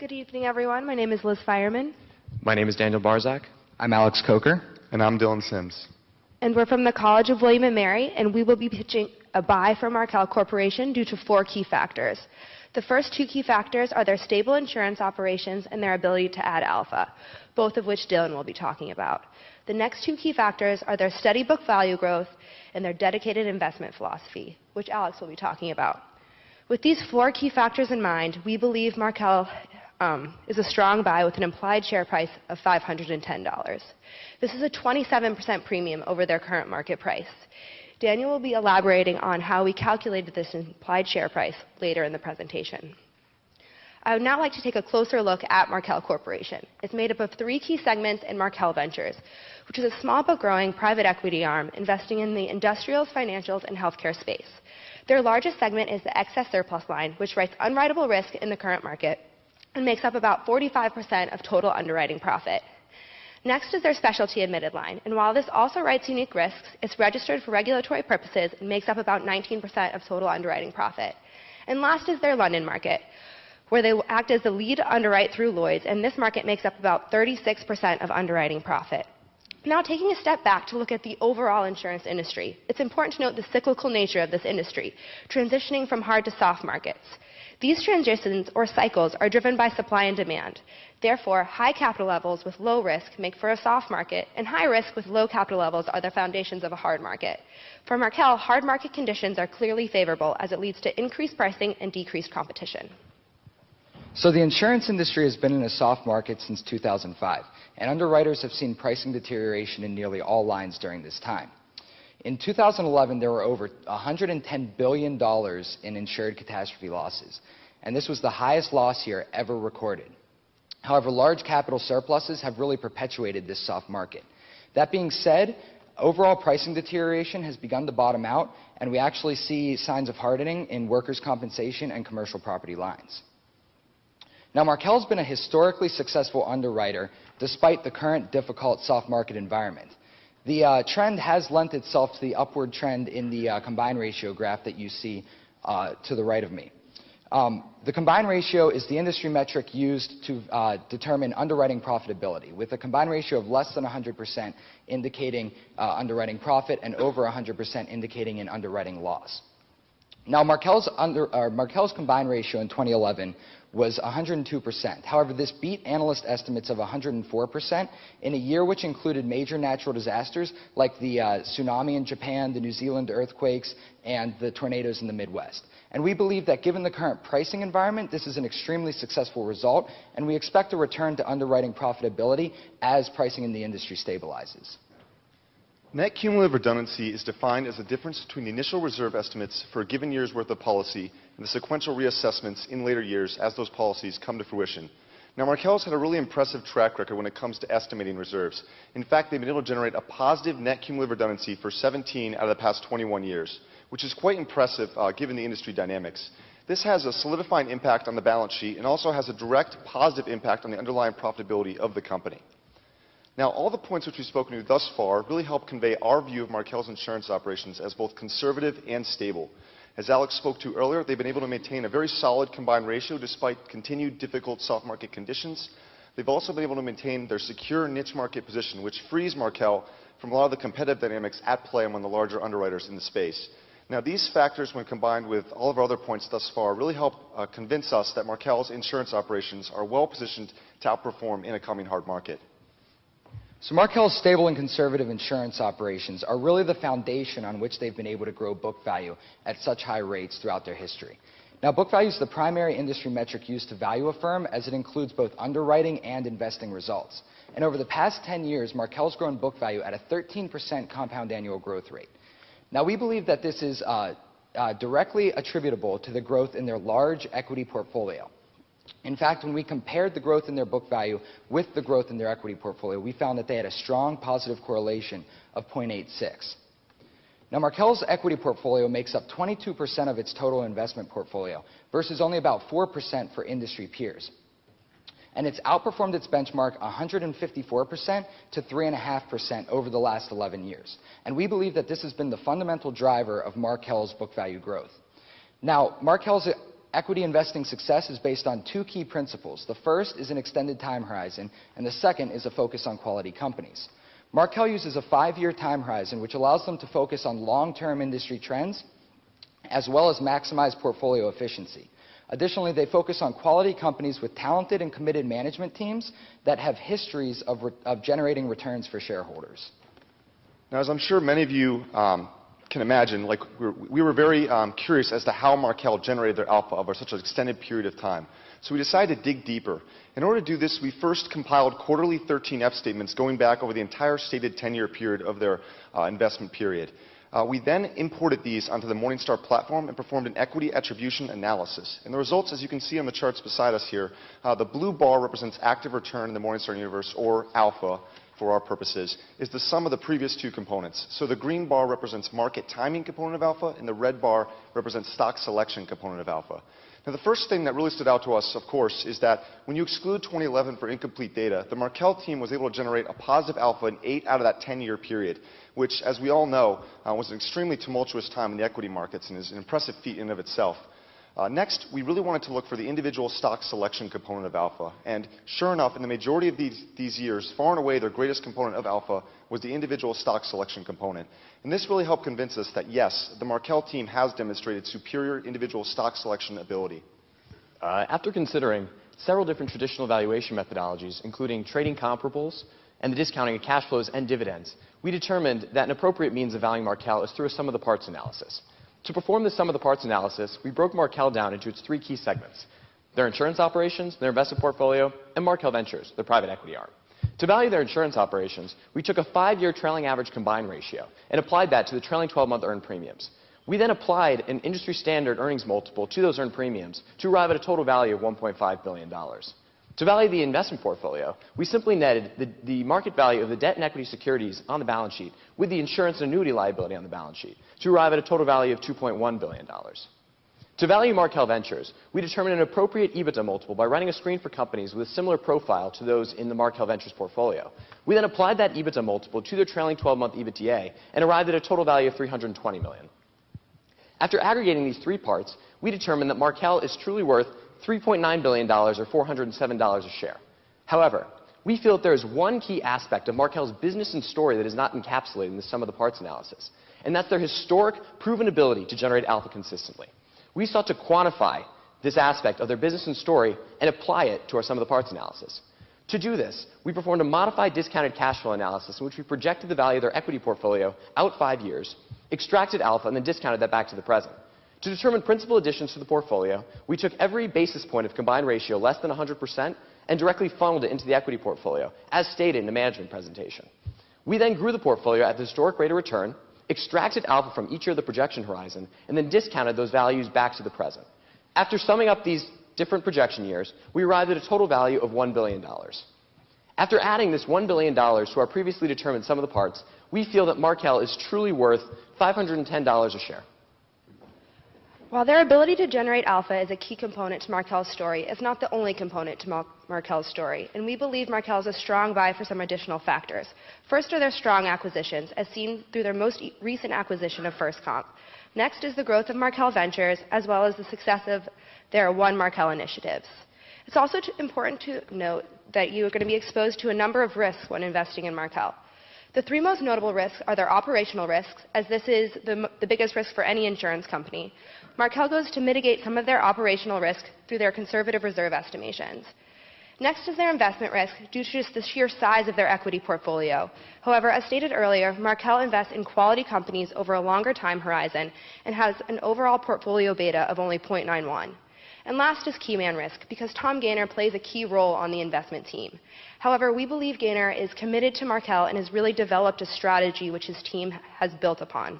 Good evening, everyone. My name is Liz Fireman. My name is Daniel Barzak. I'm Alex Coker. And I'm Dylan Sims. And we're from the College of William & Mary, and we will be pitching a buy for Markel Corporation due to 4 key factors. The first 2 key factors are their stable insurance operations and their ability to add alpha, both of which Dylan will be talking about. The next 2 key factors are their steady book value growth and their dedicated investment philosophy, which Alex will be talking about. With these 4 key factors in mind, we believe Markel is a strong buy with an implied share price of $510. This is a 27% premium over their current market price. Daniel will be elaborating on how we calculated this implied share price later in the presentation. I would now like to take a closer look at Markel Corporation. It's made up of 3 key segments in Markel Ventures, which is a small but growing private equity arm investing in the industrials, financials, and healthcare space. Their largest segment is the excess surplus line, which writes unwritable risk in the current market and makes up about 45% of total underwriting profit. Next is their specialty admitted line, and while this also writes unique risks, it's registered for regulatory purposes and makes up about 19% of total underwriting profit. And last is their London market, where they act as the lead underwrite through Lloyd's, and this market makes up about 36% of underwriting profit. Now, taking a step back to look at the overall insurance industry, it's important to note the cyclical nature of this industry, transitioning from hard to soft markets. These transitions, or cycles, are driven by supply and demand. Therefore, high capital levels with low risk make for a soft market, and high risk with low capital levels are the foundations of a hard market. For Markel, hard market conditions are clearly favorable as it leads to increased pricing and decreased competition. So the insurance industry has been in a soft market since 2005, and underwriters have seen pricing deterioration in nearly all lines during this time. In 2011, there were over $110 billion in insured catastrophe losses, and this was the highest loss year ever recorded. However, large capital surpluses have really perpetuated this soft market. That being said, overall pricing deterioration has begun to bottom out, and we actually see signs of hardening in workers' compensation and commercial property lines. Now, Markel's been a historically successful underwriter despite the current difficult soft market environment. The trend has lent itself to the upward trend in the combined ratio graph that you see to the right of me. The combined ratio is the industry metric used to determine underwriting profitability, with a combined ratio of less than 100% indicating underwriting profit and over 100% indicating an underwriting loss. Now, Markel's combined ratio in 2011 was 102%. However, this beat analyst estimates of 104% in a year which included major natural disasters like the tsunami in Japan, the New Zealand earthquakes, and the tornadoes in the Midwest. And we believe that given the current pricing environment, this is an extremely successful result, and we expect a return to underwriting profitability as pricing in the industry stabilizes. Net cumulative redundancy is defined as the difference between the initial reserve estimates for a given year's worth of policy and the sequential reassessments in later years as those policies come to fruition. Now, Markel's had a really impressive track record when it comes to estimating reserves. In fact, they've been able to generate a positive net cumulative redundancy for 17 out of the past 21 years, which is quite impressive given the industry dynamics. This has a solidifying impact on the balance sheet and also has a direct positive impact on the underlying profitability of the company. Now, all the points which we've spoken to thus far really help convey our view of Markel's insurance operations as both conservative and stable. As Alex spoke to earlier, they've been able to maintain a very solid combined ratio despite continued difficult soft market conditions. They've also been able to maintain their secure niche market position, which frees Markel from a lot of the competitive dynamics at play among the larger underwriters in the space. Now, these factors, when combined with all of our other points thus far, really help convince us that Markel's insurance operations are well positioned to outperform in a coming hard market. So Markel's stable and conservative insurance operations are really the foundation on which they've been able to grow book value at such high rates throughout their history. Now, book value is the primary industry metric used to value a firm, as it includes both underwriting and investing results. And over the past 10 years, Markel's grown book value at a 13% compound annual growth rate. Now, we believe that this is directly attributable to the growth in their large equity portfolio. In fact, when we compared the growth in their book value with the growth in their equity portfolio, we found that they had a strong positive correlation of 0.86. Now, Markel's equity portfolio makes up 22% of its total investment portfolio versus only about 4% for industry peers. And it's outperformed its benchmark 154% to 3.5% over the last 11 years. And we believe that this has been the fundamental driver of Markel's book value growth. Now, Markel's Equity investing success is based on two key principles. The first is an extended time horizon, and the second is a focus on quality companies. Markel uses a 5-year time horizon, which allows them to focus on long-term industry trends, as well as maximize portfolio efficiency. Additionally, they focus on quality companies with talented and committed management teams that have histories of generating returns for shareholders. Now, as I'm sure many of you can imagine, we were very curious as to how Markel generated their alpha over such an extended period of time. So we decided to dig deeper. In order to do this, we first compiled quarterly 13F statements going back over the entire stated 10-year period of their investment period. We then imported these onto the Morningstar platform and performed an equity attribution analysis. And the results, as you can see on the charts beside us here, the blue bar represents active return in the Morningstar universe, or alpha for our purposes, is the sum of the previous two components. So the green bar represents market timing component of alpha, and the red bar represents stock selection component of alpha. Now, the first thing that really stood out to us, of course, is that when you exclude 2011 for incomplete data, the Markel team was able to generate a positive alpha in 8 out of that 10-year period, which, as we all know, was an extremely tumultuous time in the equity markets and is an impressive feat in and of itself. Next, we really wanted to look for the individual stock selection component of alpha. And sure enough, in the majority of these years, far and away their greatest component of alpha was the individual stock selection component. And this really helped convince us that, yes, the Markel team has demonstrated superior individual stock selection ability. After considering several different traditional valuation methodologies, including trading comparables and the discounting of cash flows and dividends, we determined that an appropriate means of valuing Markel is through a sum of the parts analysis. To perform the sum of the parts analysis, we broke Markel down into its 3 key segments: their insurance operations, their investment portfolio, and Markel Ventures, their private equity arm. To value their insurance operations, we took a 5-year trailing average combined ratio and applied that to the trailing 12-month earned premiums. We then applied an industry standard earnings multiple to those earned premiums to arrive at a total value of $1.5 billion. To value the investment portfolio, we simply netted the market value of the debt and equity securities on the balance sheet with the insurance and annuity liability on the balance sheet to arrive at a total value of $2.1 billion. To value Markel Ventures, we determined an appropriate EBITDA multiple by running a screen for companies with a similar profile to those in the Markel Ventures portfolio. We then applied that EBITDA multiple to their trailing 12-month EBITDA and arrived at a total value of $320 million. After aggregating these 3 parts, we determined that Markel is truly worth $3.9 billion, or $407 a share. However, we feel that there is one key aspect of Markel's business and story that is not encapsulated in the sum of the parts analysis, and that's their historic, proven ability to generate alpha consistently. We sought to quantify this aspect of their business and story and apply it to our sum of the parts analysis. To do this, we performed a modified discounted cash flow analysis in which we projected the value of their equity portfolio out 5 years, extracted alpha, and then discounted that back to the present. To determine principal additions to the portfolio, we took every basis point of combined ratio less than 100% and directly funneled it into the equity portfolio, as stated in the management presentation. We then grew the portfolio at the historic rate of return, extracted alpha from each year of the projection horizon, and then discounted those values back to the present. After summing up these different projection years, we arrived at a total value of $1 billion. After adding this $1 billion to our previously determined sum of the parts, we feel that Markel is truly worth $510 a share. While their ability to generate alpha is a key component to Markel's story, it's not the only component to Markel's story, and we believe Markel is a strong buy for some additional factors. First are their strong acquisitions, as seen through their most recent acquisition of First Comp. Next is the growth of Markel Ventures, as well as the success of their One Markel initiatives. It's also important to note that you are going to be exposed to a number of risks when investing in Markel. The 3 most notable risks are their operational risks, as this is the biggest risk for any insurance company. Markel goes to mitigate some of their operational risk through their conservative reserve estimations. Next is their investment risk due to just the sheer size of their equity portfolio. However, as stated earlier, Markel invests in quality companies over a longer time horizon and has an overall portfolio beta of only 0.91. And last is key man risk, because Tom Gaynor plays a key role on the investment team. However, we believe Gaynor is committed to Markel and has really developed a strategy which his team has built upon.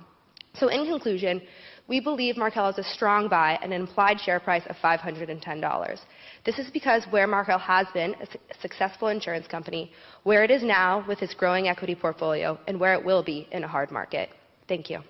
So in conclusion, we believe Markel is a strong buy at an implied share price of $510. This is because where Markel has been, a successful insurance company, where it is now with its growing equity portfolio, and where it will be in a hard market. Thank you.